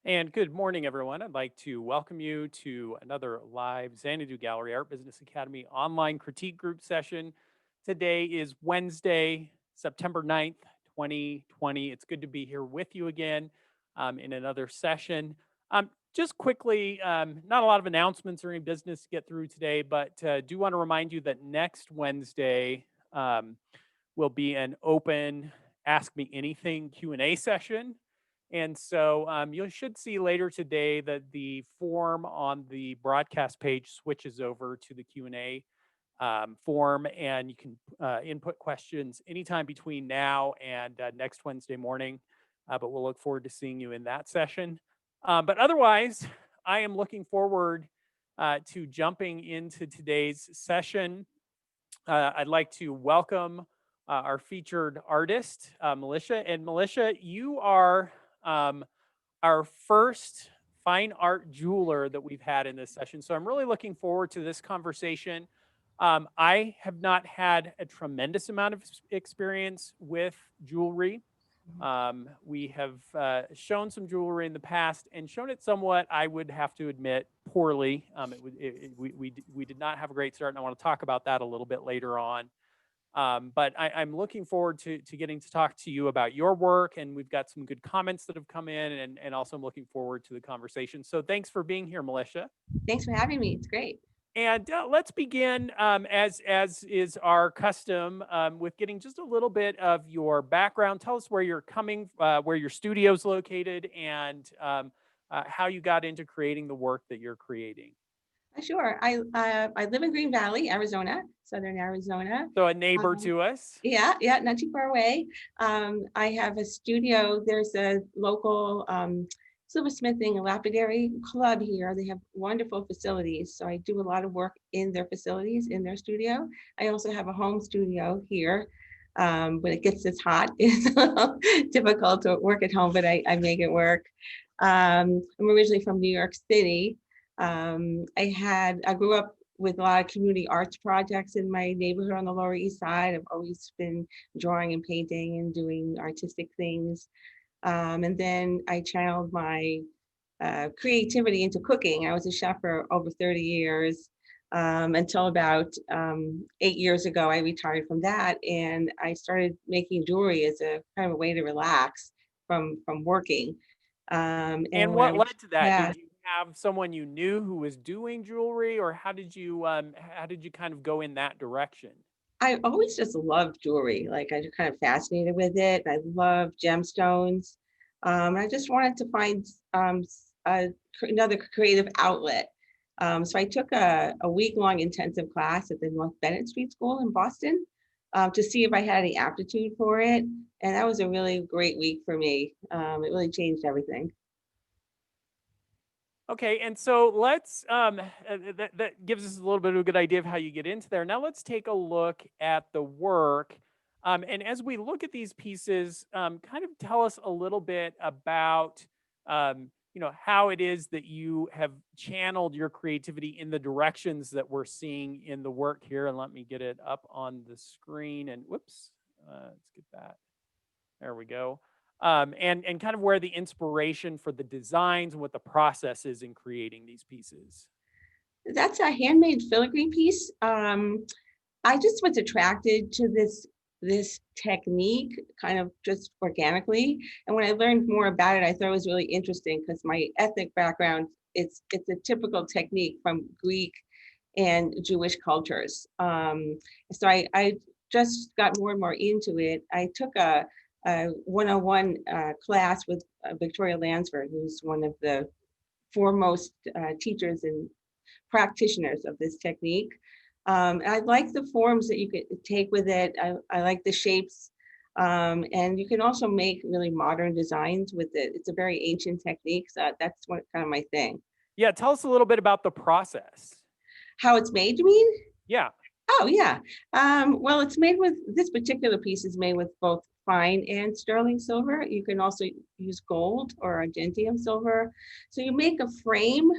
And good morning, everyone. I'd like to welcome you to another live Xanadu Gallery Art Business Academy online critique group session. Today is Wednesday, September 9th, 2020. It's good to be here with you again in another session. Just quickly, not a lot of announcements or any business to get through today, but do want to remind you that next Wednesday will be an open Ask Me Anything Q&A session. And so you should see later today that the form on the broadcast page switches over to the Q&A form, and you can input questions anytime between now and next Wednesday morning. But we'll look forward to seeing you in that session. But otherwise, I am looking forward to jumping into today's session. I'd like to welcome our featured artist, Militia. And Militia, you are our first fine art jeweler that we've had in this session. So I'm really looking forward to this conversation. I have not had a tremendous amount of experience with jewelry. We have shown some jewelry in the past and shown it somewhat, I would have to admit, poorly. We did not have a great start, and I want to talk about that a little bit later on. But I'm looking forward to getting to talk to you about your work, and we've got some good comments that have come in, and also I'm looking forward to the conversation. So thanks for being here, Militia. Thanks for having me. It's great. And let's begin, as is our custom, with getting just a little bit of your background. Tell us where you're coming, where your studio's located, and how you got into creating the work that you're creating. Sure. I live in Green Valley, Arizona, Southern Arizona. So a neighbor Um, to us. yeah, not too far away. I have a studio. There's a local silversmithing and lapidary club here. They have wonderful facilities. So I do a lot of work in their facilities, in their studio. I also have a home studio here. When it gets this hot, it's a little difficult to work at home, but I make it work. I'm originally from New York City. I grew up with a lot of community arts projects in my neighborhood on the Lower East Side. I've always been drawing and painting and doing artistic things. And then I channeled my creativity into cooking. I was a chef for over 30 years until about 8 years ago. I retired from that, and I started making jewelry as a kind of a way to relax from working. And And when I what was, led to that? yeah, Did you have someone you knew who was doing jewelry, or how did you kind of go in that direction? I always just loved jewelry. Like I just kind of fascinated with it. I love gemstones. I just wanted to find another creative outlet. So I took a week-long intensive class at the North Bennett Street School in Boston to see if I had any aptitude for it. And that was a really great week for me. It really changed everything. Okay, and so let's that gives us a little bit of a good idea of how you get into there. Now let's take a look at the work. And as we look at these pieces, kind of tell us a little bit about how it is that you have channeled your creativity in the directions that we're seeing in the work here. And let me get it up on the screen. And whoops, let's get that. There we go. And kind of where the inspiration for the designs and what the process is in creating these pieces. That's a handmade filigree piece. I just was attracted to this technique kind of just organically. And when I learned more about it, I thought it was really interesting because my ethnic background, it's a typical technique from Greek and Jewish cultures. So I just got more and more into it. I took a one-on-one class with Victoria Lansford, who's one of the foremost teachers and practitioners of this technique. I like the forms that you could take with it. I like the shapes. And you can also make really modern designs with it. It's a very ancient technique. So that's what kind of my thing. Yeah, tell us a little bit about the process. How it's made, you mean? Yeah. Oh, yeah. Well, it's made with this particular piece is made with both fine and sterling silver. You can also use gold or argentium silver. So you make a frame,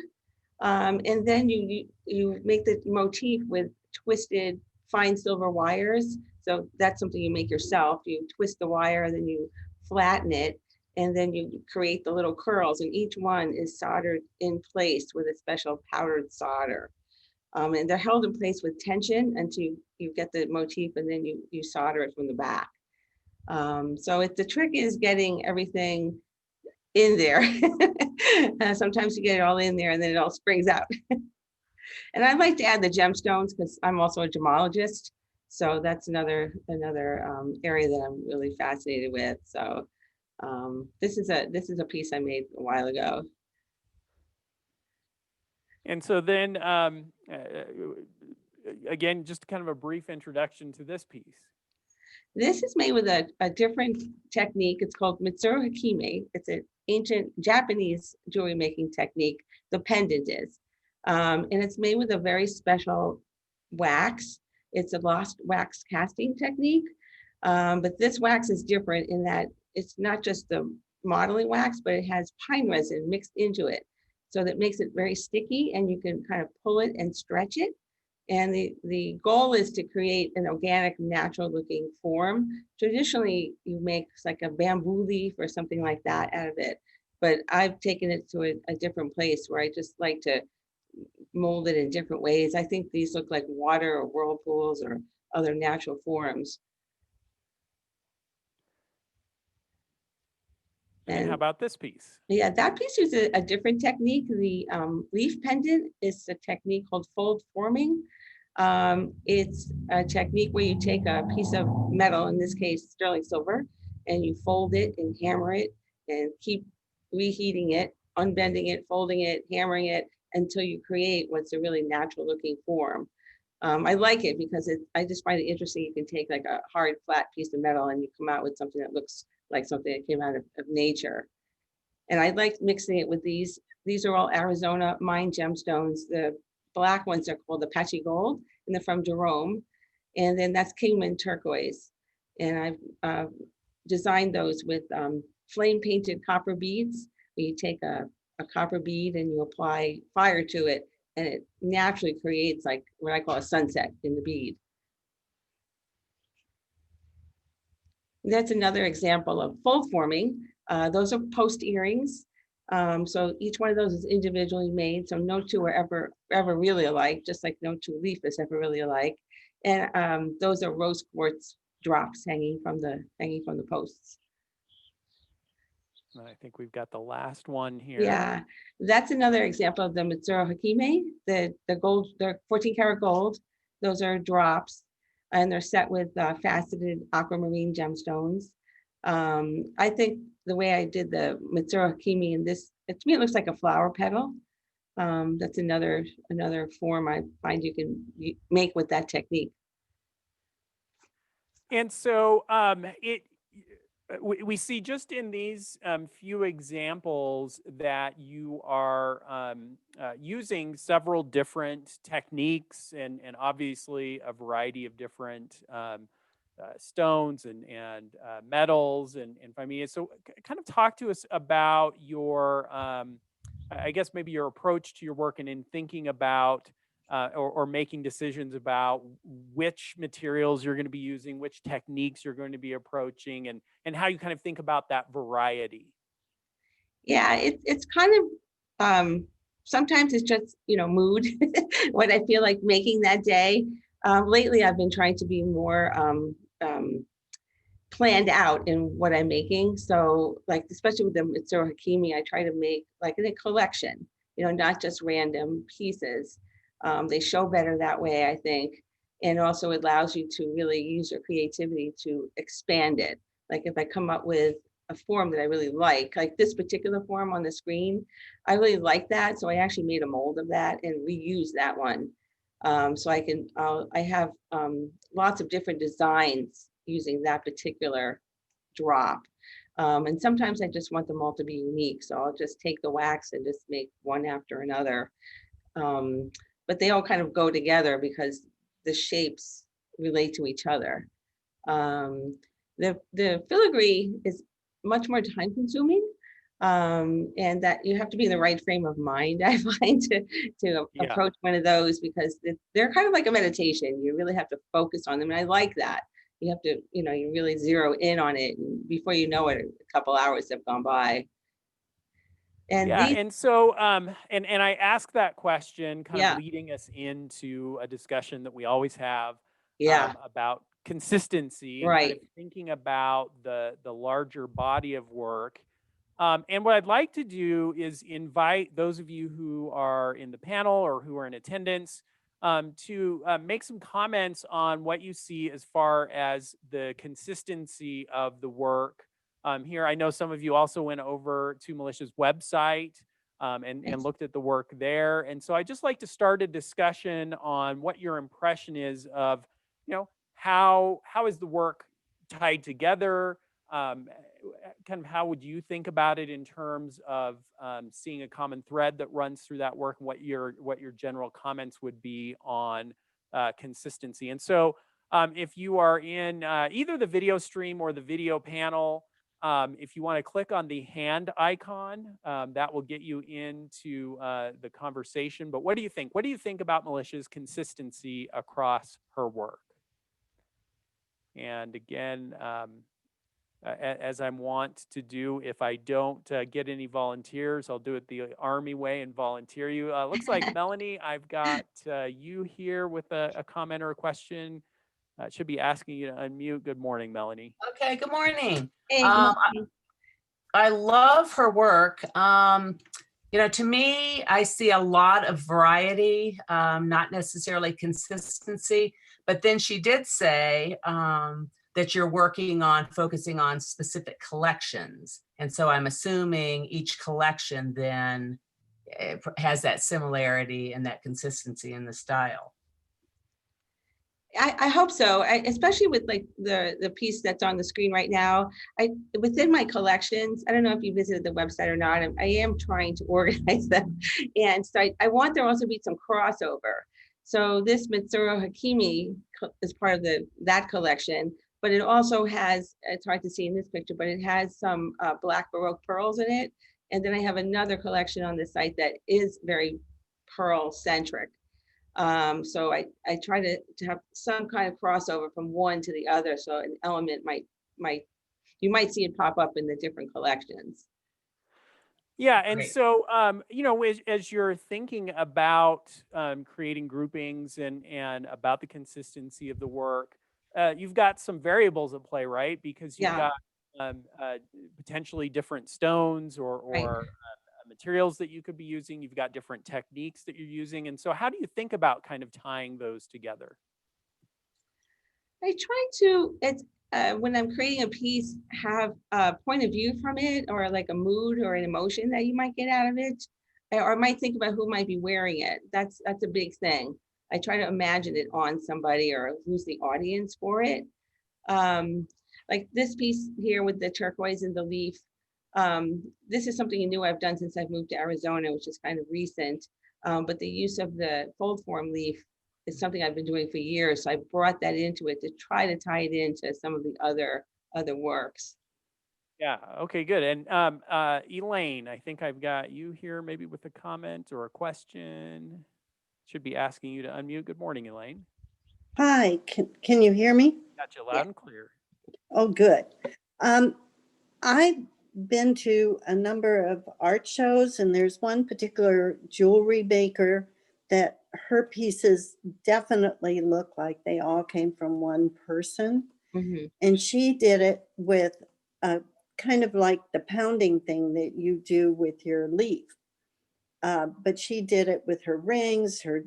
and then you make the motif with twisted fine silver wires. So that's something you make yourself. You twist the wire, then you flatten it, and then you create the little curls, and each one is soldered in place with a special powdered solder. And they're held in place with tension until you get the motif, and then you solder it from the back. So the trick is getting everything in there. Sometimes you get it all in there and then it all springs out. And I like to add the gemstones because I'm also a gemologist. So that's another area that I'm really fascinated with. So this is a piece I made a while ago. And so then, again, just kind of a brief introduction to this piece. This is made with a different technique. It's called Mitsuru Hakime. It's an ancient Japanese jewelry making technique. The pendant is. And it's made with a very special wax. It's a lost wax casting technique. But this wax is different in that it's not just the modeling wax, but it has pine resin mixed into it. So that makes it very sticky, and you can kind of pull it and stretch it. And the goal is to create an organic, natural looking form. Traditionally, you make like a bamboo leaf or something like that out of it. But I've taken it to a different place where I just like to mold it in different ways. I think these look like water or whirlpools or other natural forms. And how about this piece? Yeah, that piece uses a different technique. The leaf pendant is a technique called fold forming. It's a technique where you take a piece of metal, in this case sterling silver, and you fold it and hammer it and keep reheating it, unbending it, folding it, hammering it until you create what's a really natural looking form. I like it because I just find it interesting. You can take like a hard, flat piece of metal and you come out with something that looks like something that came out of nature. And I like mixing it with these. These are all Arizona mined gemstones. The black ones are called Apache Gold, and they're from Jerome. And then that's Kingman Turquoise. And I've designed those with flame painted copper beads. Where you take a copper bead and you apply fire to it, and it naturally creates like what I call a sunset in the bead. That's another example of fold forming. Those are post earrings. So each one of those is individually made. So no two are ever really alike, just like no two leaf is ever really alike. And those are rose quartz drops hanging from the posts. And I think we've got the last one here. Yeah, that's another example of the Mitsuru Hakime. The gold, they're 14 karat gold. Those are drops, and they're set with faceted aquamarine gemstones. I think the way I did the Mitsuru Hakime in this, to me, it looks like a flower petal. That's another form I find you can make with that technique. And so we see just in these few examples that you are using several different techniques and obviously a variety of different stones and metals and Fimea. So kind of talk to us about your, I guess maybe your approach to your work and in thinking about or making decisions about which materials you're going to be using, which techniques you're going to be approaching, and how you kind of think about that variety. Yeah, it's kind of sometimes it's just mood, what I feel like making that day. Lately, I've been trying to be more planned out in what I'm making. So, like especially with the Mitsuru Hakime, I try to make like in a collection, not just random pieces. They show better that way, I think. And also it allows you to really use your creativity to expand it. Like if I come up with a form that I really like this particular form on the screen, I really like that. So I actually made a mold of that and reuse that one. So I have lots of different designs using that particular drop. And sometimes I just want them all to be unique. So I'll just take the wax and just make one after another. But they all kind of go together because the shapes relate to each other. The filigree is much more time consuming, and that you have to be in the right frame of mind, I find, to approach one of those because they're kind of like a meditation. You really have to focus on them, and I like that. you have to, you really zero in on it. And before you know it, a couple hours have gone by. And Yeah, these, and so, and I ask that question kind of yeah, leading us into a discussion that we always have, yeah, about consistency and kind of right. thinking about the larger body of work. And what I'd like to do is invite those of you who are in the panel or who are in attendance, to make some comments on what you see as far as the consistency of the work. Here, I know some of you also went over to Militia's website, and Yes. looked at the work there. And so I just like to start a discussion on what your impression is of, how is the work tied together? Kind of how would you think about it in terms of, seeing a common thread that runs through that work, and what your general comments would be on consistency. And so, if you are in either the video stream or the video panel, if you want to click on the hand icon, that will get you into the conversation. But what do you think? What do you think about Militia's consistency across her work? And again, as I'm wont to do, if I don't get any volunteers, I'll do it the Army way and volunteer you. Looks like Melanie, I've got you here with a comment or a question. It should be asking you to unmute. Good morning, Melanie. Okay, good morning. Hey, good Um, morning. I love her work. To me, I see a lot of variety, not necessarily consistency, but then she did say that you're focusing on specific collections. And so I'm assuming each collection then has that similarity and that consistency in the style. I hope so. Especially with like the piece that's on the screen right now. Within my collections, I don't know if you visited the website or not. I am trying to organize them, and so I want there also to be some crossover. So this Mitsuru Hakimi is part of that collection, but it also has, it's hard to see in this picture, but it has some Black Baroque pearls in it. And then I have another collection on the site that is very pearl centric. So I try to have some kind of crossover from one to the other. So an element might you might see it pop up in the different collections. Yeah, and Great. so, as you're thinking about creating groupings and about the consistency of the work, you've got some variables at play, right? Because you've Yeah, got potentially different stones right. or materials that you could be using. You've got different techniques that you're using, and so how do you think about kind of tying those together? I try to, it's when I'm creating a piece, have a point of view from it, or like a mood or an emotion that you might get out of it, or might think about who might be wearing it. That's a big thing. I try to imagine it on somebody or who's the audience for it. Um, like this piece here with the turquoise and the leaf. This is something new I've done since I've moved to Arizona, which is kind of recent. But the use of the fold form leaf is something I've been doing for years. So I brought that into it to try to tie it into some of the other works. Yeah. Okay. Good. And Elaine, I think I've got you here, maybe with a comment or a question. Should be asking you to unmute. Good morning, Elaine. Hi, can you hear me? Got you Yeah. loud and clear. Oh, good. I've been to a number of art shows, and there's one particular jewelry maker that her pieces definitely look like they all came from one person. Mhm. And she did it with a kind of like the pounding thing that you do with your leaf. But she did it with her rings, her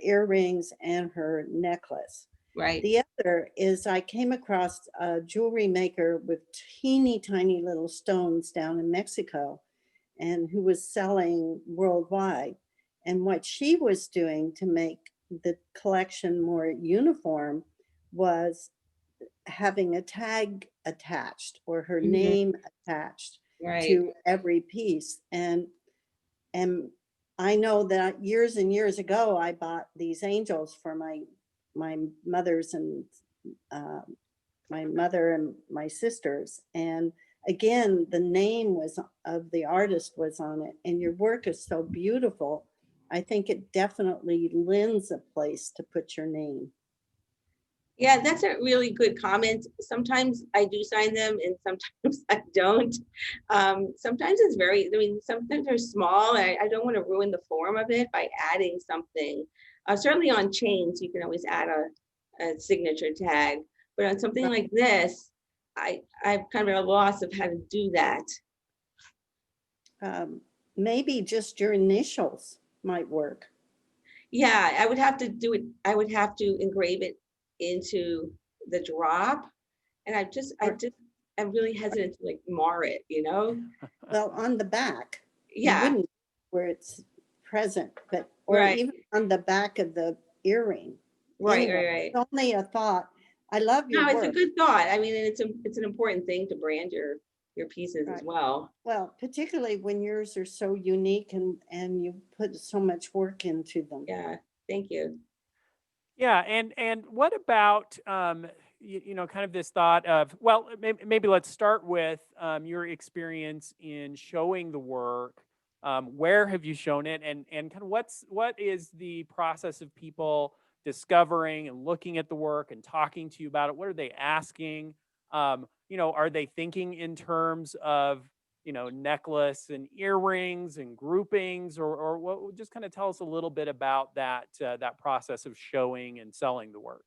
earrings, and her necklace. Right. The other is I came across a jewelry maker with teeny tiny little stones down in Mexico and who was selling worldwide. And what she was doing to make the collection more uniform was having a tag attached or her Mhm. name attached Right. to every piece. And I know that years and years ago, I bought these angels for my mother's and uh, my mother and my sisters. And again, the name was of the artist was on it. And your work is so beautiful. I think it definitely lends a place to put your name. Yeah, that's a really good comment. Sometimes I do sign them and sometimes I don't. Sometimes it's sometimes they're small. I don't want to ruin the form of it by adding something. Certainly on chains, you can always add a signature tag, but on something like this, I've kind of at a loss of how to do that. Maybe just your initials might work. Yeah, I would have to do it. I would have to engrave it into the drop. And I'm really hesitant to like mar it, you know? Well, on the back, you Yeah, wouldn't where it's present, but or right, even on the back of the earring. right, Anyway, right, right. it's only a thought. I love your No, it's a work. good thought. I mean, and it's an important thing to brand your pieces as Right. well. Well, particularly when yours are so unique and you put so much work into them. Yeah, thank you. Yeah, and what about kind of this thought of, well, maybe let's start with your experience in showing the work. Where have you shown it, and kind of what is the process of people discovering and looking at the work and talking to you about it? What are they asking? Are they thinking in terms of necklace and earrings and groupings, or what? Just kind of tell us a little bit about that process of showing and selling the work.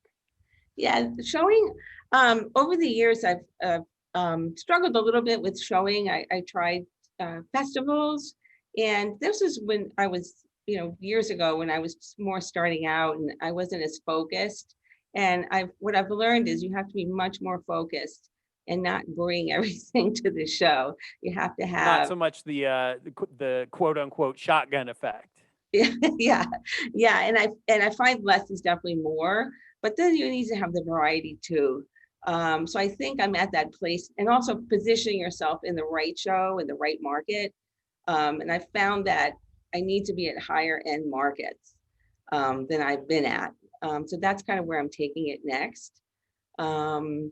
Yeah, showing, over the years, I've struggled a little bit with showing. I tried festivals, and this is when I was, years ago when I was more starting out and I wasn't as focused. And what I've learned is you have to be much more focused and not bring everything to the show. You have to Not have, so much the quote unquote shotgun effect. yeah, yeah, and I find less is definitely more, but then you need to have the variety too. So I think I'm at that place, and also positioning yourself in the right show in the right market. And I found that I need to be at higher end markets than I've been at. So that's kind of where I'm taking it next. Um,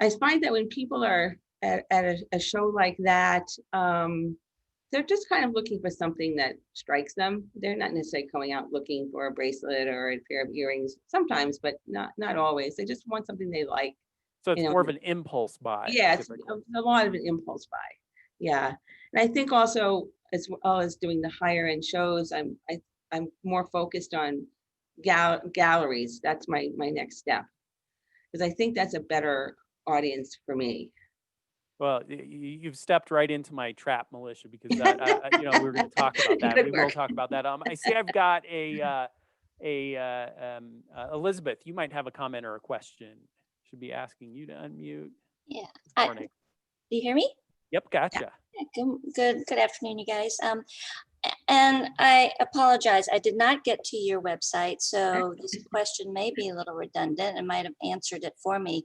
I find that when people are at a show like that, they're just kind of looking for something that strikes them. They're not necessarily going out looking for a bracelet or a pair of earrings sometimes, but not always. They just want something they like. So it's You know, more of an impulse buy. yeah, it's Typically. a lot of an impulse buy. Yeah, and I think also as well as doing the higher end shows, I'm more focused on galleries. That's my next step, because I think that's a better audience for me. Well, you've stepped right into my trap, Militia, because we were going to talk about that. Good We will work. talk about that. I see I've got Elizabeth. You might have a comment or a question. Should be asking you to unmute. Yeah. Morning. Do you hear me? Yep, gotcha. Good afternoon, you guys. And I apologize, I did not get to your website, so this question may be a little redundant and might have answered it for me.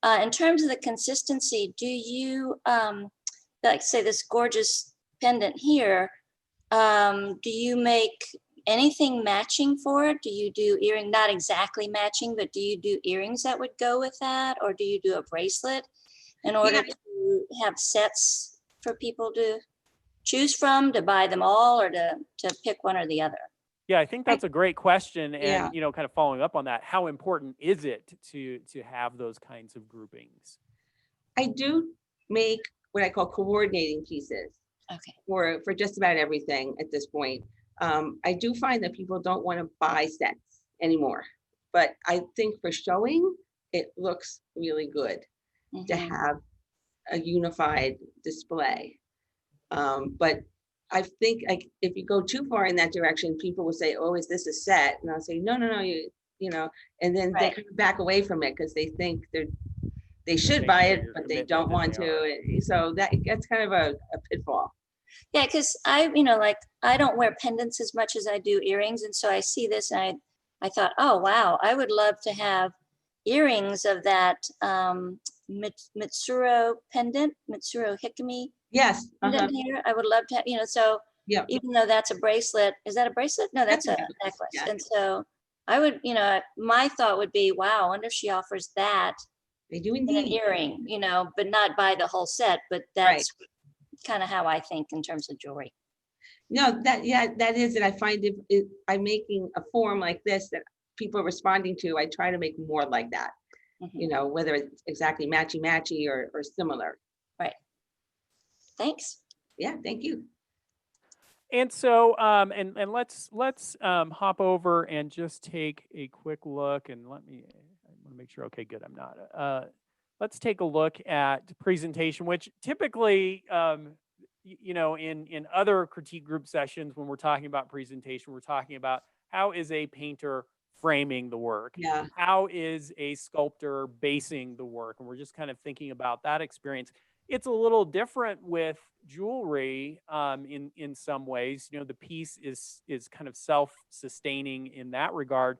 In terms of the consistency, do you, like say this gorgeous pendant here, do you make anything matching for it? Do you do earring, not exactly matching, but do you do earrings that would go with that? Or do you do a bracelet in order to have sets for people to choose from, to buy them all, or to pick one or the other? Yeah, I think that's a great question, Yeah. and kind of following up on that, how important is it to have those kinds of groupings? I do make what I call coordinating pieces Okay. for just about everything at this point. I do find that people don't want to buy sets anymore, but I think for showing, it looks really good to Mhm. have a unified display. But I think like if you go too far in that direction, people will say, "Oh, is this a set?" And I'll say, "No, no, no, and then they Right. kind of back away from it because they think they should Paying buy for it, your but they commitment don't and want they are. to. So that's kind of a pitfall. Yeah, because like I don't wear pendants as much as I do earrings, and so I see this and I thought, oh wow, I would love to have earrings of that Mitsuru pendant, Mitsuru Hikami Yes. pendant here. I would love to have, so Yeah. even though that's a bracelet, is that a bracelet? No, that's a necklace. Yeah. And so I would, my thought would be, wow, I wonder if she offers that They do in an indeed. earring, but not buy the whole set, but that's kind of how I think in terms of jewelry. No, that is it. I find if I'm making a form like this that people are responding to, I try to make more like that, Mhm. whether it's exactly matchy or similar. Right. Thanks. Yeah, thank you. And so, and let's hop over and just take a quick look. And let me, I want to make sure. Okay, good. I'm not. Let's take a look at presentation, which typically, in other critique group sessions, when we're talking about presentation, we're talking about how is a painter framing the work, Yeah. how is a sculptor basing the work, and we're just kind of thinking about that experience. It's a little different with jewelry in some ways. The piece is kind of self-sustaining in that regard.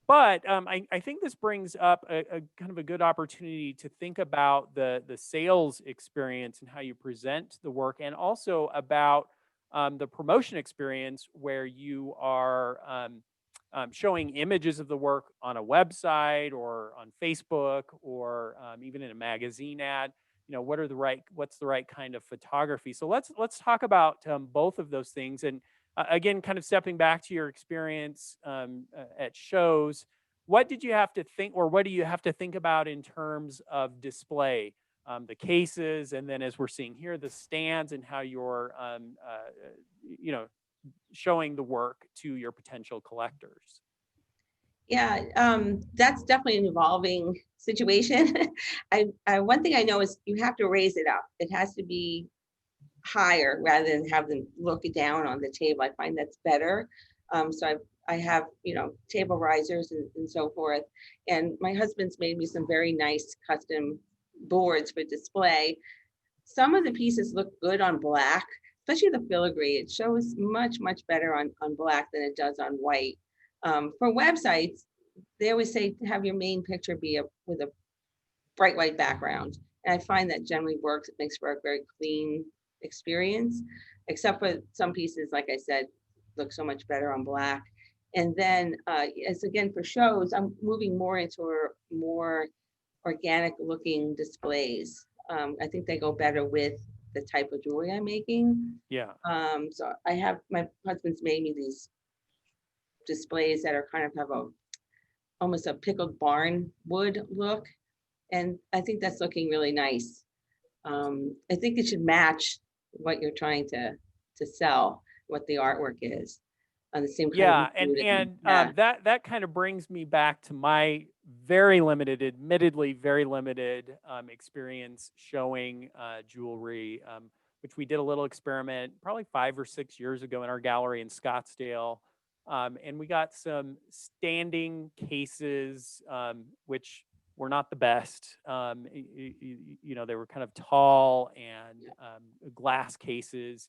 But I think this brings up a kind of a good opportunity to think about the sales experience and how you present the work, and also about the promotion experience where you are showing images of the work on a website or on Facebook or even in a magazine ad. What's the right kind of photography? So let's talk about both of those things. And again, kind of stepping back to your experience at shows, what did you have to think, or what do you have to think about in terms of display? The cases, and then as we're seeing here, the stands, and how you're, showing the work to your potential collectors. Yeah, that's definitely an evolving situation. One thing I know is you have to raise it up. It has to be higher rather than have them look down on the table. I find that's better. So I have, table risers and so forth. And my husband's made me some very nice custom boards for display. Some of the pieces look good on black, especially the filigree. It shows much better on black than it does on white. For websites, they always say to have your main picture be with a bright white background. And I find that generally works. It makes for a very clean experience, except for some pieces, like I said, look so much better on black. And then as again for shows, I'm moving more into more organic looking displays. I think they go better with the type of jewelry I'm making. Yeah. So my husband's made me these displays that are kind of have almost a pickled barn wood look. And I think that's looking really nice. I think it should match what you're trying to sell, what the artwork is, on the same kind Yeah, of and mood. and Yeah. that kind of brings me back to my very limited, admittedly very limited experience showing jewelry, which we did a little experiment probably 5 or 6 years ago in our gallery in Scottsdale, and we got some standing cases, which were not the best. They were kind of tall and glass cases,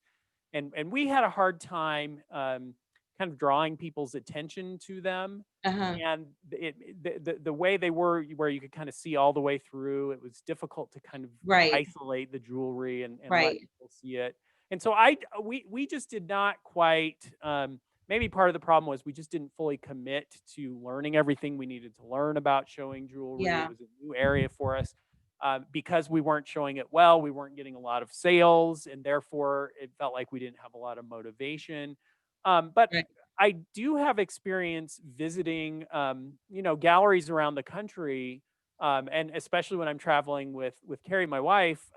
and we had a hard time kind of drawing people's attention to them. Uh-huh. And the way they were, where you could kind of see all the way through, it was difficult to kind of Right. isolate the jewelry and let Right. people see it. And so we just did not quite. Maybe part of the problem was we just didn't fully commit to learning everything we needed to learn about showing jewelry. Yeah. It was a new area for us. Because we weren't showing it well, we weren't getting a lot of sales, and therefore it felt like we didn't have a lot of motivation. But Right. I do have experience visiting, galleries around the country, and especially when I'm traveling with Carrie, my wife.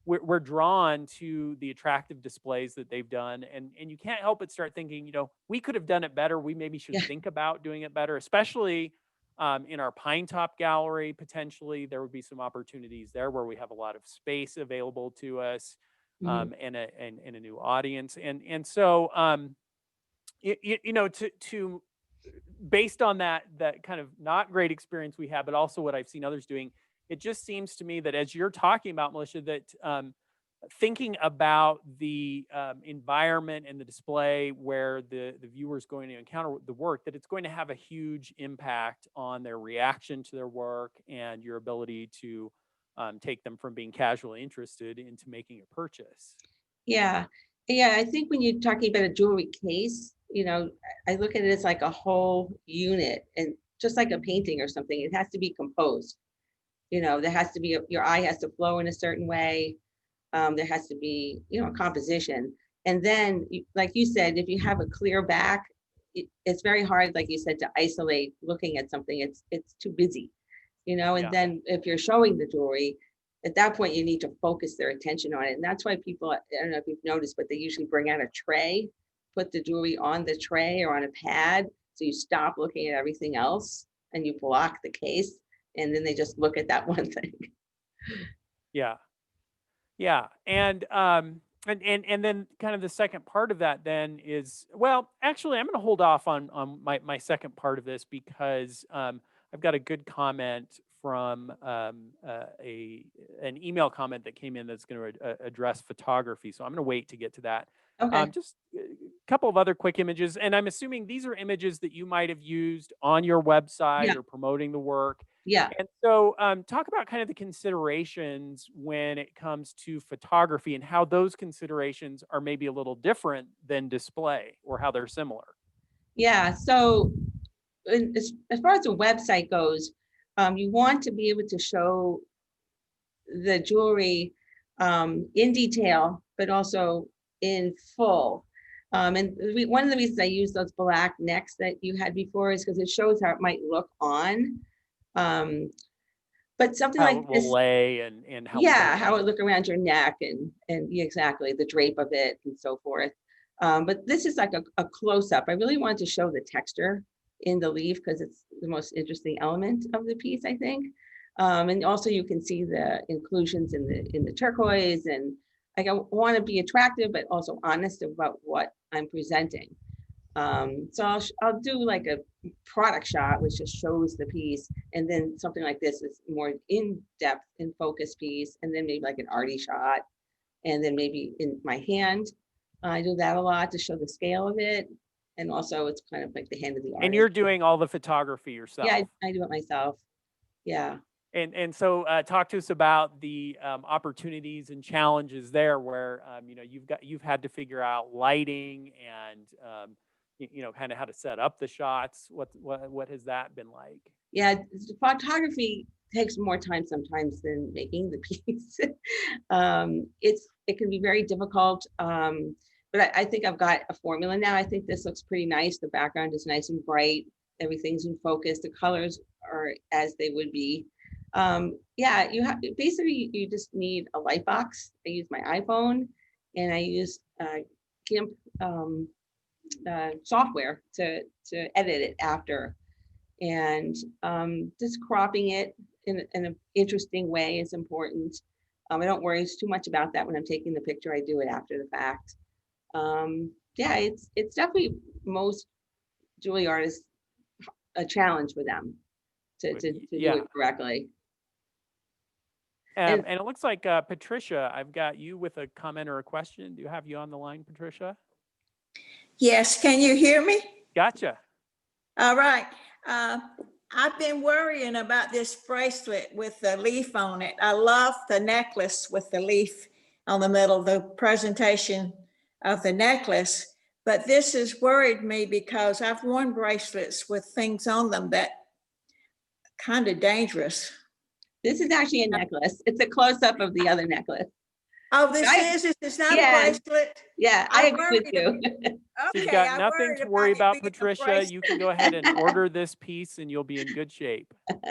We're drawn to the attractive displays that they've done, and you can't help but start thinking, we could have done it better. We maybe should Yeah. think about doing it better, especially in our Pine Top gallery. Potentially, there would be some opportunities there where we have a lot of space available to us, Mhm. and a new audience, and so to based on that kind of not great experience we had, but also what I've seen others doing, it just seems to me that as you're talking about, Militia, that thinking about the environment and the display where the viewer is going to encounter the work, that it's going to have a huge impact on their reaction to their work and your ability to take them from being casually interested into making a purchase. Yeah. Yeah. I think when you're talking about a jewelry case, I look at it as like a whole unit, and just like a painting or something, it has to be composed. There has to be your eye has to flow in a certain way. There has to be, a composition. And then, like you said, if you have a clear back, it's very hard, like you said, to isolate looking at something. It's too busy, and Yeah. then if you're showing the jewelry, at that point you need to focus their attention on it. And that's why people, I don't know if you've noticed, but they usually bring out a tray, put the jewelry on the tray or on a pad. So you stop looking at everything else and you block the case. And then they just look at that one thing. Yeah. Yeah. And then kind of the second part of that then is, well, actually, I'm going to hold off on my second part of this because I've got a good comment from an email comment that came in that's going to address photography. So I'm going to wait to get to that. Okay. Just a couple of other quick images. And I'm assuming these are images that you might have used on your website Yeah. or promoting the work. Yeah. And so talk about kind of the considerations when it comes to photography and how those considerations are maybe a little different than display or how they're similar. Yeah. So as far as the website goes, you want to be able to show the jewelry in detail, but also in full. And one of the reasons I use those black necks that you had before is because it shows how it might look on. But something How like it this, will lay and how how it look around your neck and yeah, exactly, the drape of it and so forth. But this is like a close-up. I really wanted to show the texture in the leaf because it's the most interesting element of the piece, I think. And also you can see the inclusions in the turquoise, and like I want to be attractive but also honest about what I'm presenting. So I'll do like a product shot which just shows the piece, and then something like this is more in-depth and focus piece, and then maybe like an arty shot, and then maybe in my hand. I do that a lot to show the scale of it, and also it's kind of like the hand of the artist. And you're doing all the photography yourself. Yeah, I do it myself. Yeah. And so talk to us about the opportunities and challenges there where you've had to figure out lighting and kind of how to set up the shots. What has that been like? Yeah, photography takes more time sometimes than making the piece. It can be very difficult, but I think I've got a formula now. I think this looks pretty nice. The background is nice and bright. Everything's in focus. The colors are as they would be. Yeah, you just need a light box. I use my iPhone, and I use GIMP software to edit it after, and just cropping it in an interesting way is important. I don't worry too much about that when I'm taking the picture. I do it after the fact. Yeah, it's definitely most jewelry artists a challenge for them to do it correctly. And it looks like Patricia, I've got you with a comment or a question. Do you have you on the line, Patricia? Yes, can you hear me? Gotcha. All right. I've been worrying about this bracelet with the leaf on it. I love the necklace with the leaf on the middle, the presentation of the necklace. But this has worried me because I've worn bracelets with things on them that kind of dangerous. This is actually a necklace. It's a close-up of the other necklace. Oh, this is not a bracelet? Yeah, I agree with you. She's Okay, got I nothing worried to worry about about, it being a Patricia. bracelet. You can go ahead and order this piece and you'll be in good shape. No,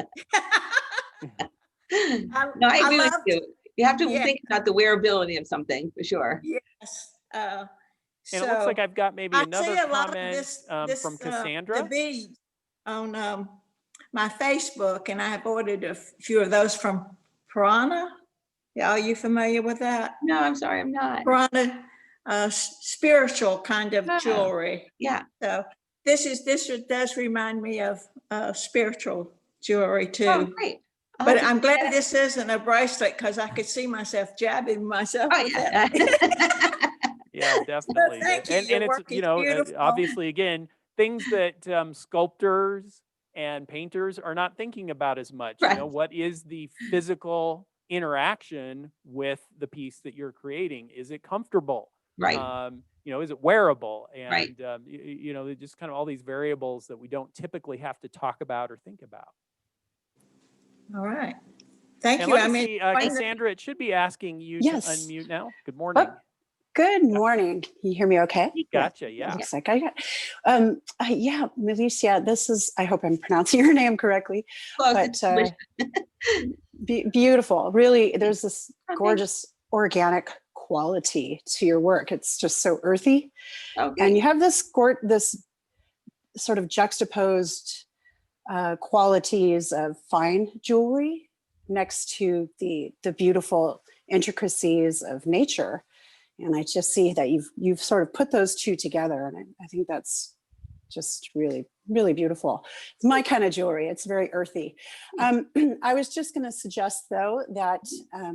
I agree with you. You have to think about the wearability of something for sure. Yes. And it looks like I've got maybe another comment from Cassandra. The beads on my Facebook, and I have ordered a few of those from Piranha. Yeah, are you familiar with that? No, I'm sorry, I'm not. Piranha, spiritual kind of jewelry. Yeah. So this does remind me of spiritual jewelry too. Oh, great. But I'm glad this isn't a bracelet because I could see myself jabbing myself. Oh, yeah. Yeah, definitely. Thank you. And Your it's, work is beautiful. obviously, again, things that sculptors and painters are not thinking about as much. Right. What is the physical interaction with the piece that you're creating? Is it comfortable? Right. Is it wearable? And, Right. just kind of all these variables that we don't typically have to talk about or think about. All right. Thank And you. let me see, Cassandra, it should be asking you to unmute now. Good morning. Good morning. Can you hear me okay? Gotcha. Yeah. Looks like I got, yeah, Milicia, this is, I hope I'm pronouncing your name correctly, Close, but it's Swish. beautiful. Really, there's this Okay. gorgeous organic quality to your work. It's just so earthy. Okay. And you have this sort of juxtaposed qualities of fine jewelry next to the beautiful intricacies of nature. And I just see that you've sort of put those two together. And I think that's just really, really beautiful. It's my kind of jewelry. It's very earthy. I was just going to suggest, though, that, I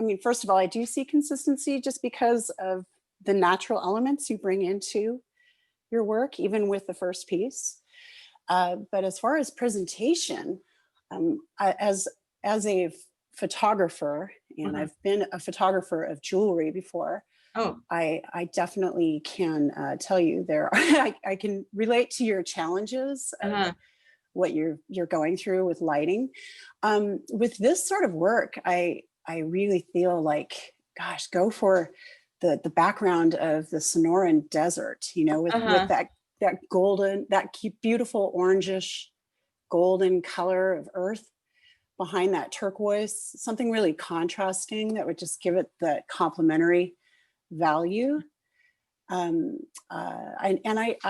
mean, first of all, I do see consistency just because of the natural elements you bring into your work, even with the first piece. But as far as presentation, as a photographer, and I've been a photographer of jewelry before, I definitely can tell you I can relate to your challenges of what you're going through with lighting. With this sort of work, I really feel like, gosh, go for the background of the Sonoran Desert, you know, with that golden, that beautiful orangish golden color of earth behind that turquoise, something really contrasting that would just give it the complementary value. I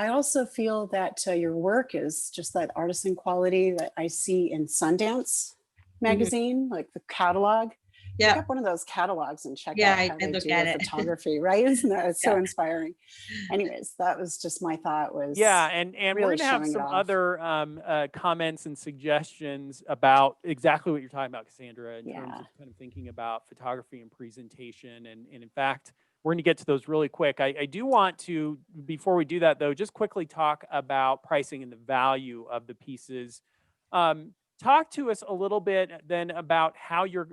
also feel that your work is just that artisan quality that I see in Sundance magazine, like the catalog. Yeah. Pick up one of those catalogs and check Yeah, out how I they look do at the it. photography, right? Isn't that it's so inspiring? Anyways, that was just my thought. Was and really we're going to have showing it some off. other comments and suggestions about exactly what you're talking about, Cassandra, in terms of kind of thinking about photography and presentation. And in fact, we're going to get to those really quick. I do want to, before we do that though, just quickly talk about pricing and the value of the pieces. Talk to us a little bit then about how you're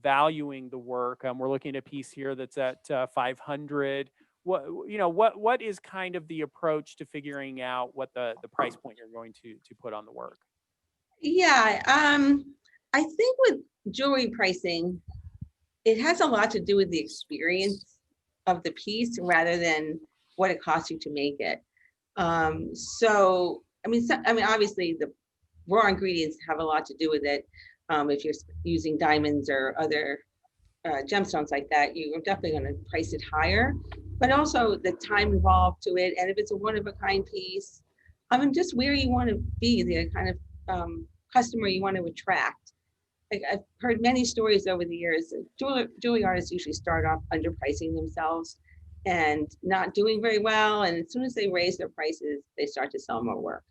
valuing the work. We're looking at a piece here that's at 500. What is kind of the approach to figuring out what the price point you're going to put on the work? Yeah, I think with jewelry pricing, it has a lot to do with the experience of the piece rather than what it costs you to make it. So I mean, obviously the raw ingredients have a lot to do with it. If you're using diamonds or other gemstones like that, you're definitely going to price it higher. But also the time involved to it, and if it's a one-of-a-kind piece, just where you want to be, the kind of customer you want to attract. Like, I've heard many stories over the years. Jewelry artists usually start off underpricing themselves and not doing very well, and as soon as they raise their prices, they start to sell more work.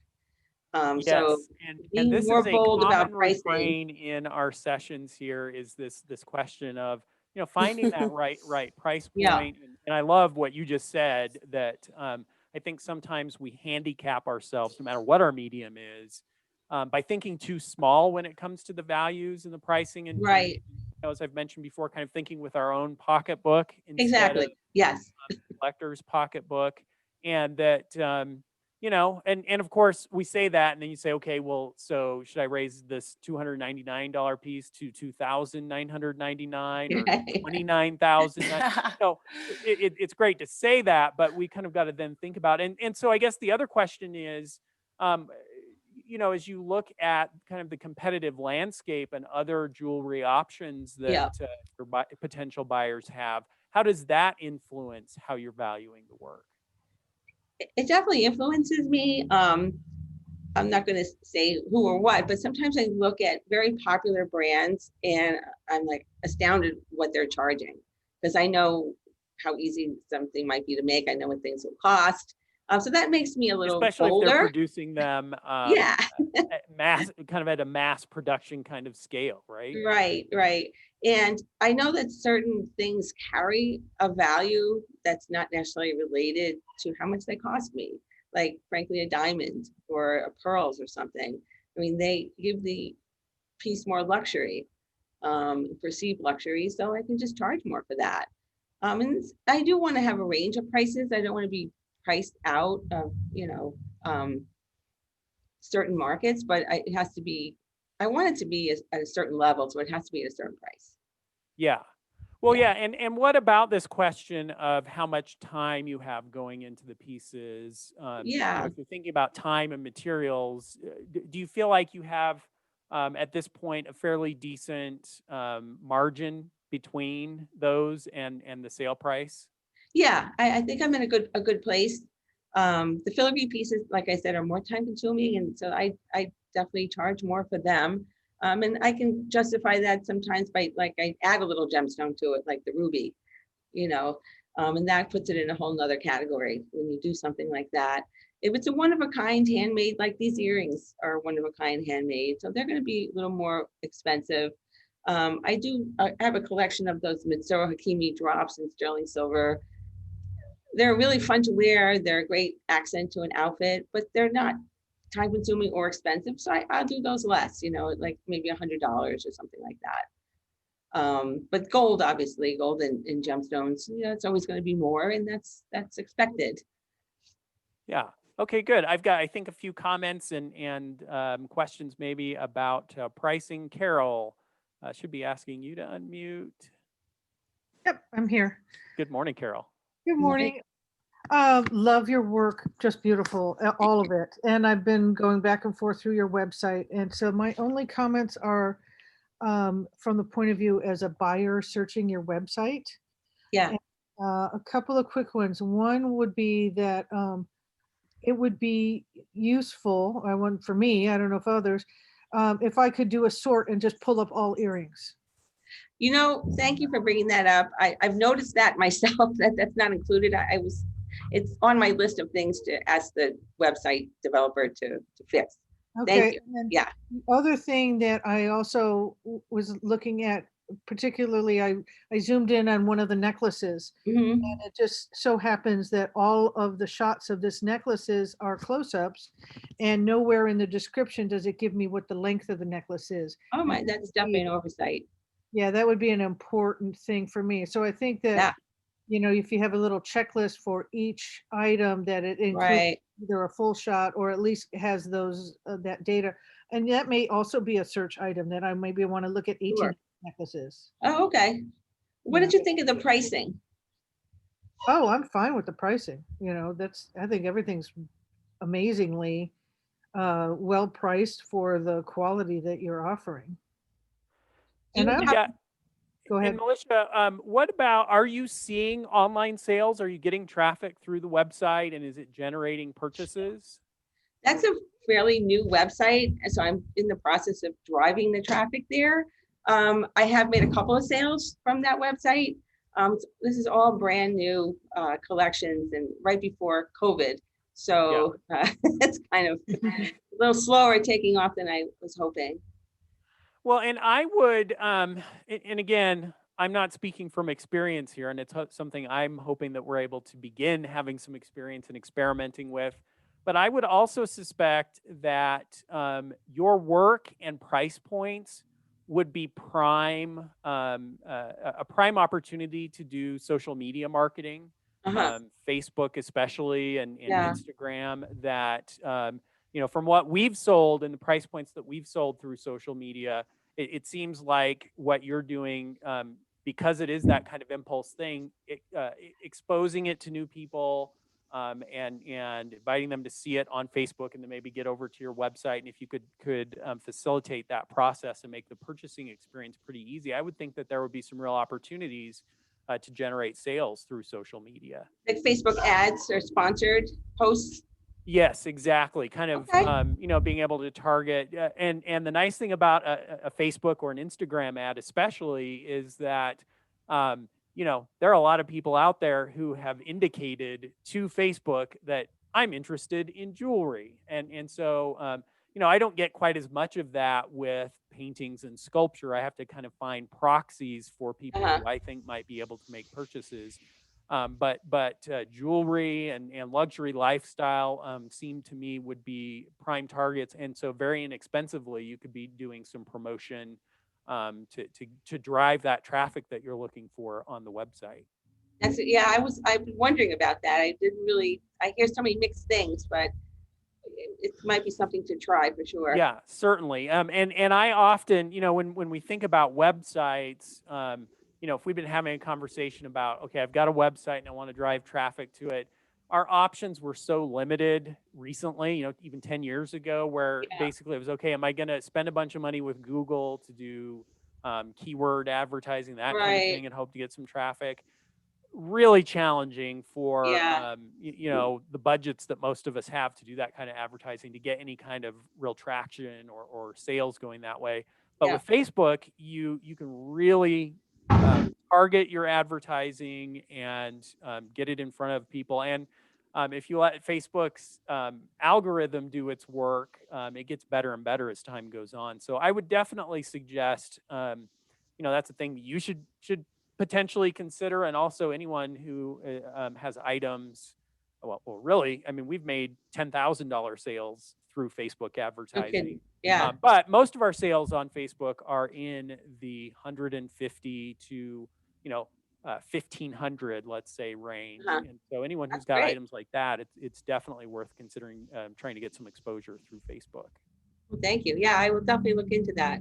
Yes, So and being this more is a bold about common pricing. refrain in our sessions here is this question of, finding that right price point. Yeah. And I love what you just said, that I think sometimes we handicap ourselves, no matter what our medium is, by thinking too small when it comes to the values and the pricing. And Right. as I've mentioned before, kind of thinking with our own pocketbook instead Exactly. of Yes. collector's pocketbook. And that and of course we say that, and then you say, okay, well, so should I raise this $299 piece to $2,999 or $29,000? It's great to say that, but we kind of got to then think about it. And so I guess the other question is, as you look at kind of the competitive landscape and other jewelry options that your potential buyers have, how does that influence how you're valuing the work? It definitely influences me. I'm not going to say who or what, but sometimes I look at very popular brands and I'm like astounded what they're charging, because I know how easy something might be to make. I know what things will cost. So that makes me a little especially bolder. if they're producing them at a mass production kind of scale, right? Right. And I know that certain things carry a value that's not necessarily related to how much they cost me. Like, frankly, a diamond or a pearls or something. I mean, they give the piece more luxury, perceived luxury, so I can just charge more for that. And I do want to have a range of prices. I don't want to be priced out of, certain markets, but it has to be, I want it to be at a certain level, so it has to be at a certain price. Yeah. Well, Yeah. yeah, and what about this question of how much time you have going into the pieces? Yeah. If you're thinking about time and materials, do you feel like you have at this point a fairly decent margin between those and the sale price? Yeah, I think I'm in a good place. The filigree pieces, like I said, are more time consuming, and so I definitely charge more for them. And I can justify that sometimes by like I add a little gemstone to it, like the ruby, you know, and that puts it in a whole nother category when you do something like that. If it's a one of a kind handmade, like these earrings are one of a kind handmade, so they're going to be a little more expensive. I have a collection of those Mitsuru Hakimi drops in sterling silver. They're really fun to wear. They're a great accent to an outfit, but they're not time consuming or expensive. So I'll do those less, like maybe $100 or something like that. But gold, obviously, gold and gemstones, it's always going to be more, and that's expected. Yeah. Okay, good. I've got, I think, a few comments and questions maybe about pricing. Carol, should be asking you to unmute. Yep, I'm here. Good morning, Carol. Good Morning. morning. Love your work, just beautiful, all of it. And I've been going back and forth through your website. And so my only comments are from the point of view as a buyer searching your website. Yeah. A couple of quick ones. One would be that it would be useful, I want for me, I don't know if others, if I could do a sort and just pull up all earrings. Thank you for bringing that up. I've noticed that myself, that's not included. It's on my list of things to ask the website developer to fix. Thank Okay. you. And then Yeah. the other thing that I also was looking at, particularly, I zoomed in on one of the necklaces, Mhm. and it just so happens that all of the shots of this necklaces are close-ups, and nowhere in the description does it give me what the length of the necklace is. Oh my, that's definitely an oversight. Yeah, that would be an important thing for me. So I think that, Yeah. if you have a little checklist for each item, that it includes Right. either a full shot or at least has those, that data. And that may also be a search item that I maybe want to look at 18 Sure. necklaces. Oh, okay. What Yeah. did you think of the pricing? Oh, I'm fine with the pricing. I think everything's amazingly well priced for the quality that you're offering. Do you And have- Yeah. go And ahead. Militia, what about, are you seeing online sales? Are you getting traffic through the website, and is it generating purchases? That's a fairly new website, and so I'm in the process of driving the traffic there. I have made a couple of sales from that website. This is all brand new collections and right before COVID. So it's kind of a little slower taking off than I was hoping. Well, and I would, and again, I'm not speaking from experience here, and it's something I'm hoping that we're able to begin having some experience and experimenting with. But I would also suspect that your work and price points would be a prime opportunity to do social media marketing, Uh-huh. Facebook especially, and Yeah. Instagram. That from what we've sold and the price points that we've sold through social media, it seems like what you're doing, because it is that kind of impulse thing, exposing it to new people, and inviting them to see it on Facebook, and then maybe get over to your website. And if you could facilitate that process and make the purchasing experience pretty easy, I would think that there would be some real opportunities to generate sales through social media. Like Facebook ads or sponsored posts. Yes, exactly. Kind of, Okay. being able to target, and the nice thing about a Facebook or an Instagram ad, especially, is that, there are a lot of people out there who have indicated to Facebook that I'm interested in jewelry, and so, I don't get quite as much of that with paintings and sculpture. I have to kind of find proxies for people Uh-huh. who I think might be able to make purchases. But jewelry and luxury lifestyle seem to me would be prime targets, and so very inexpensively you could be doing some promotion to drive that traffic that you're looking for on the website. I've been wondering about that. I hear so many mixed things, but it might be something to try for sure. Yeah, certainly. And I often, when we think about websites, if we've been having a conversation about, okay, I've got a website and I want to drive traffic to it, our options were so limited recently, even 10 years ago, where Yeah. basically it was, okay, am I going to spend a bunch of money with Google to do keyword advertising, that kind of Right. thing, and hope to get some traffic? Really challenging for Yeah. the budgets that most of us have to do that kind of advertising, to get any kind of real traction or sales going that way. But Yeah. with Facebook, you can really target your advertising and get it in front of people. And if you let Facebook's algorithm do its work, it gets better and better as time goes on. So I would definitely suggest, that's a thing that you should potentially consider. And also anyone who has items, well, really, I mean, we've made $10,000 sales through Facebook advertising. Okay. Yeah. But most of our sales on Facebook are in the 150 to 1,500, let's say, range. Uh-huh. And so anyone who's That's got great. items like that, it's definitely worth considering trying to get some exposure through Facebook. Well, thank you. Yeah, I will definitely look into that.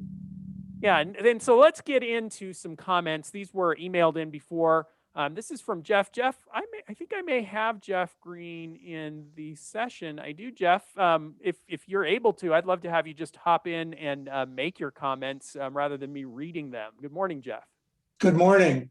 Yeah, and then so let's get into some comments. These were emailed in before. This is from Jeff. Jeff, I think I may have Jeff Green in the session. I do, Jeff. If you're able to, I'd love to have you just hop in and make your comments rather than me reading them. Good morning, Jeff. Good morning.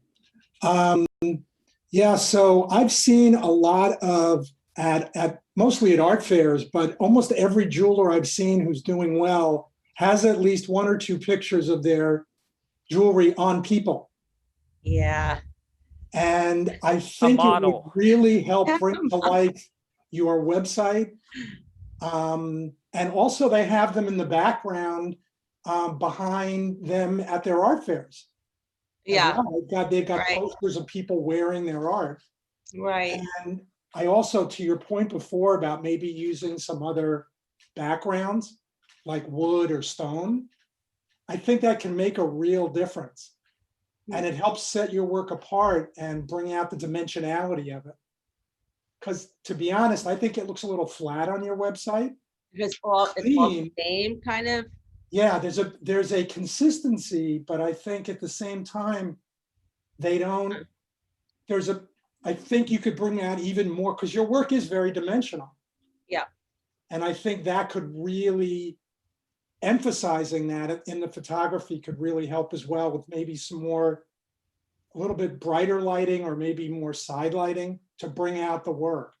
Yeah, so I've seen a lot of at mostly at art fairs, but almost every jeweler I've seen who's doing well has at least one or two pictures of their jewelry on people. Yeah. And I think it would model. really help bring to life your website. And also they have them in the background behind them at their art fairs. Yeah. Well. They've got Right. posters of people wearing their art. Right. And I also, to your point before about maybe using some other backgrounds like wood or stone, I think that can make a real difference. And it helps set your work apart and bring out the dimensionality of it. Because to be honest, I think it looks a little flat on your website. It's all the same kind of. Yeah, there's a consistency, but I think at the same time, I think you could bring out even more, because your work is very dimensional. Yeah. And I think that could really, emphasizing that in the photography could really help as well, with maybe some more, a little bit brighter lighting or maybe more side lighting to bring out the work.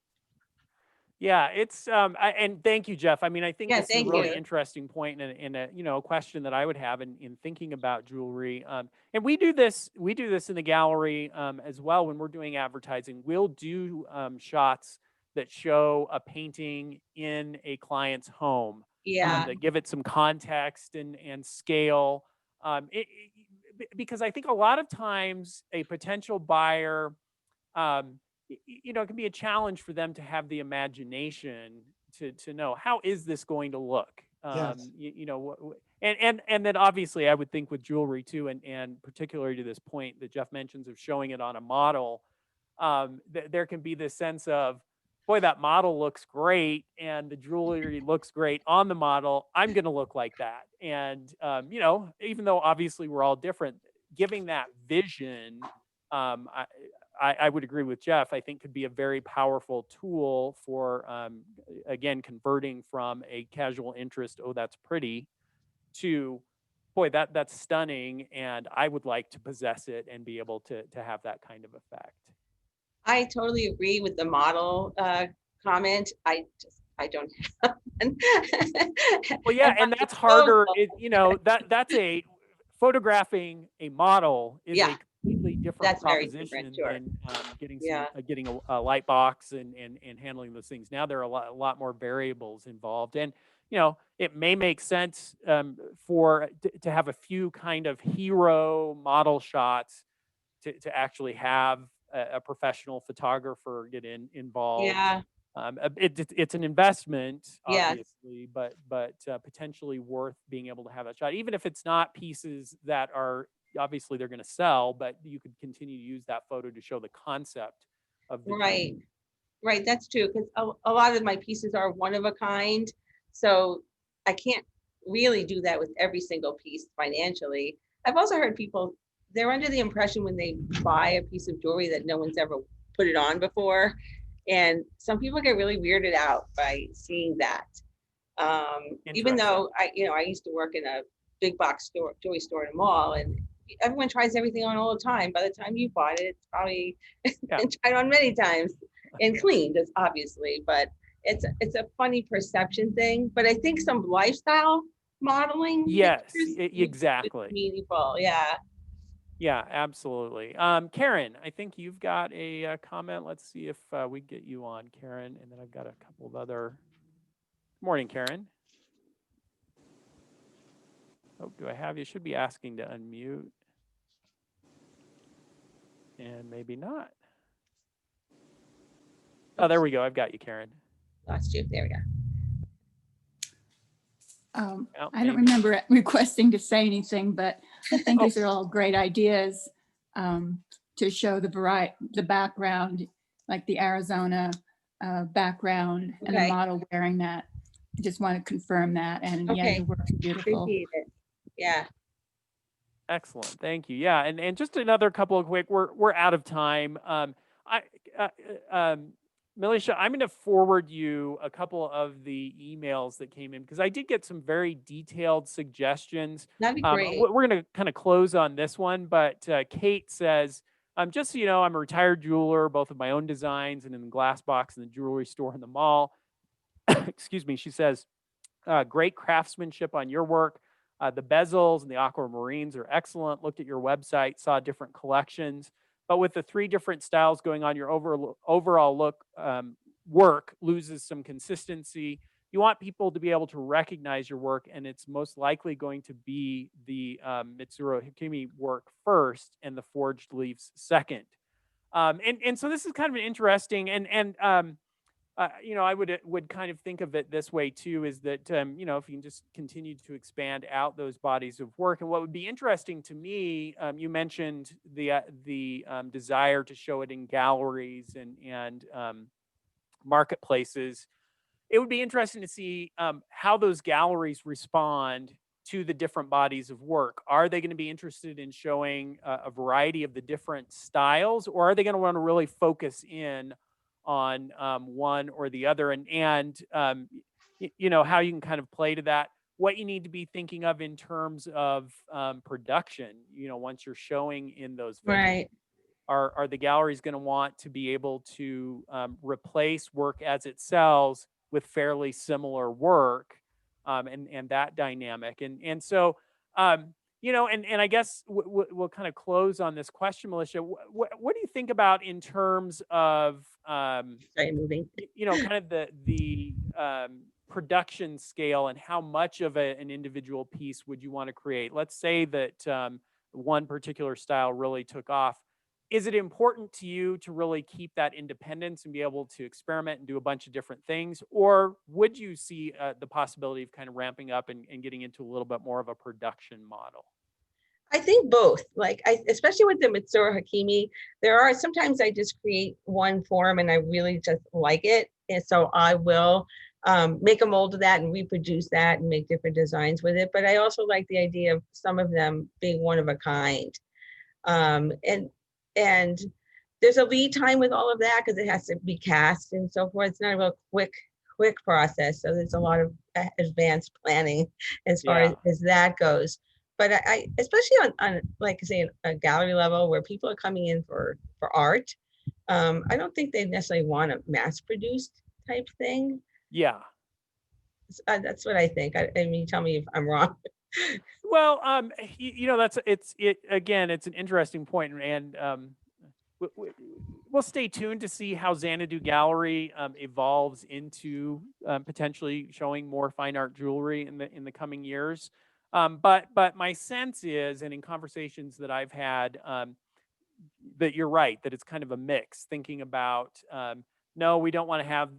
Yeah, it's and thank you, Jeff. I mean, I think Yeah, this is a thank really you. interesting point and a question that I would have in thinking about jewelry. And we do this in the gallery as well when we're doing advertising. We'll do shots that show a painting in a client's home. Yeah. That give it some context and scale. Because I think a lot of times a potential buyer, it can be a challenge for them to have the imagination to know, how is this going to look? Yes. And then obviously I would think with jewelry too, and particularly to this point that Jeff mentions of showing it on a model, there can be this sense of, boy, that model looks great and the jewelry looks great on the model. I'm going to look like that. And, even though obviously we're all different, giving that vision, I would agree with Jeff, I think could be a very powerful tool for, again, converting from a casual interest, oh, that's pretty, to, boy, that's stunning. And I would like to possess it and be able to have that kind of effect. I totally agree with the model comment. I don't have one. Well, yeah, and that's harder. That's a photographing a model is Yeah. a completely different That's very proposition different, sure. than Yeah. getting a light box and handling those things. Now there are a lot more variables involved, and it may make sense to have a few kind of hero model shots to actually have a professional photographer get involved. Yeah. It's an investment, Yes. obviously, but potentially worth being able to have that shot, even if it's not pieces that are obviously they're going to sell, but you could continue to use that photo to show the concept of the Right. Right. That's true. Because a lot of my pieces are one of a kind. So I can't really do that with every single piece financially. I've also heard people they're under the impression when they buy a piece of jewelry that no one's ever put it on before. And some people get really weirded out by seeing that. Even though I used to work in a big box store, jewelry store in a mall, and everyone tries everything on all the time. By the time you bought it, it's probably been tried on many times and cleaned, obviously. But it's a funny perception thing. But I think some lifestyle modeling. Yes, pictures would be exactly. meaningful. Yeah. Yeah, absolutely. Karen, I think you've got a comment. Let's see if we get you on, Karen, and then I've got a couple of other. Morning, Karen. Oh, do I have you? Should be asking to unmute. And maybe not. Oh, there we go. I've got you, Karen. Lost you. There we go. Oh, I don't maybe. remember requesting to say anything, but I think these are all great ideas to show the background, like the Arizona background and the Okay. model wearing that. I just want to confirm that. And yeah, Okay. your work's beautiful. Appreciate it. Yeah. Excellent. Thank you. Yeah, and just another couple of quick. We're out of time. Militia, I'm going to forward you a couple of the emails that came in because I did get some very detailed suggestions. That'd be great. We're going to kind of close on this one, but Kate says, just so you know, I'm a retired jeweler, both of my own designs and in the glass box in the jewelry store in the mall. Excuse me. She says, great craftsmanship on your work. The bezels and the aquamarines are excellent. Looked at your website, saw different collections. But with the 3 different styles going on, your overall look work loses some consistency. You want people to be able to recognize your work, and it's most likely going to be the Mitsuru Hikimi work first and the forged leaves second. And so this is kind of an interesting I would kind of think of it this way too, is that if you can just continue to expand out those bodies of work. And what would be interesting to me, you mentioned the desire to show it in galleries and marketplaces. It would be interesting to see how those galleries respond to the different bodies of work. Are they going to be interested in showing a variety of the different styles, or are they going to want to really focus in on one or the other, and how you can kind of play to that, what you need to be thinking of in terms of production, once you're showing in those venues. Right. Are the galleries going to want to be able to replace work as it sells with fairly similar work, and that dynamic, and so and I guess we'll kind of close on this question, Militia. What do you think about in terms of Sorry, moving. kind of the production scale, and how much of an individual piece would you want to create? Let's say that one particular style really took off. Is it important to you to really keep that independence and be able to experiment and do a bunch of different things? Or would you see the possibility of kind of ramping up and getting into a little bit more of a production model? I think both. Like, especially with the Mitsuru Hakimi, sometimes I just create one form and I really just like it. And so I will make a mold of that and reproduce that and make different designs with it. But I also like the idea of some of them being one of a kind. And there's a lead time with all of that because it has to be cast and so forth. It's not a real quick process. So there's a lot of advanced planning as far as that goes. But I especially on like say a gallery level where people are coming in for art, I don't think they necessarily want a mass produced type thing. Yeah. That's what I think. I mean, tell me if I'm wrong. Well, it's an interesting point, and we'll stay tuned to see how Xanadu Gallery evolves into potentially showing more fine art jewelry in the coming years. But my sense is, and in conversations that I've had, that you're right, that it's kind of a mix. Thinking about no, we don't want to have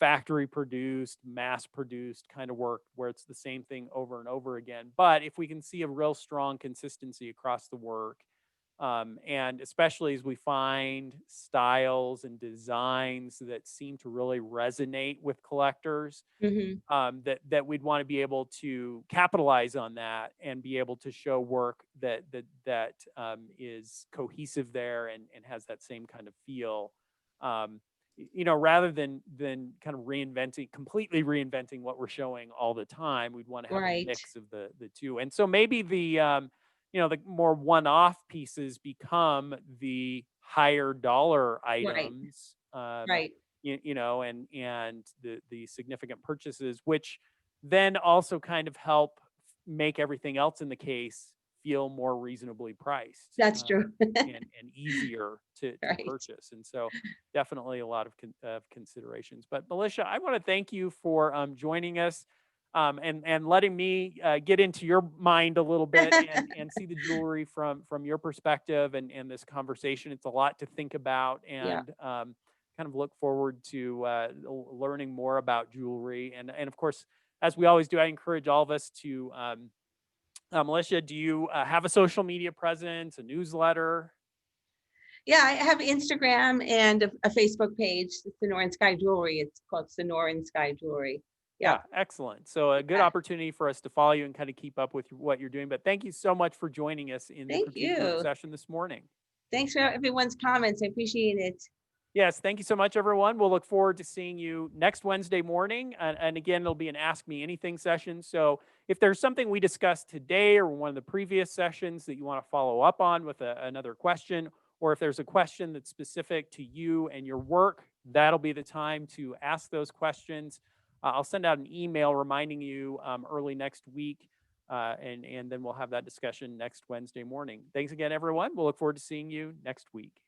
factory produced, mass produced kind of work where it's the same thing over and over again. But if we can see a real strong consistency across the work, And especially as we find styles and designs that seem to really resonate with collectors, Mhm. that we'd want to be able to capitalize on that and be able to show work that is cohesive there and has that same kind of feel. Rather than kind of completely reinventing what we're showing all the time, we'd want to have a Right. mix of the two. And so maybe the more one-off pieces become the higher dollar Right. items. Right. And the significant purchases, which then also kind of help make everything else in the case feel more reasonably priced, That's true. and easier to Right. purchase. And so definitely a lot of considerations. But Melissa, I want to thank you for joining us, and letting me get into your mind a little bit and see the jewelry from your perspective and this conversation. It's a lot to think about, Yeah. and kind of look forward to learning more about jewelry. And of course, as we always do, I encourage all of us to, Melissa, do you have a social media presence, a newsletter? Yeah, I have Instagram and a Facebook page, Sonora and Sky Jewelry. It's called Sonora and Sky Jewelry. Yeah. Excellent. So a good Yeah. opportunity for us to follow you and kind of keep up with what you're doing. But thank you so much for joining us in the Thank critique group you. session this morning. Thanks for everyone's comments. I appreciate it. Yes, thank you so much, everyone. We'll look forward to seeing you next Wednesday morning. And again, it'll be an Ask Me Anything session. So if there's something we discussed today or one of the previous sessions that you want to follow up on with another question, or if there's a question that's specific to you and your work, that'll be the time to ask those questions. I'll send out an email reminding you early next week, and then we'll have that discussion next Wednesday morning. Thanks again, everyone. We'll look forward to seeing you next week.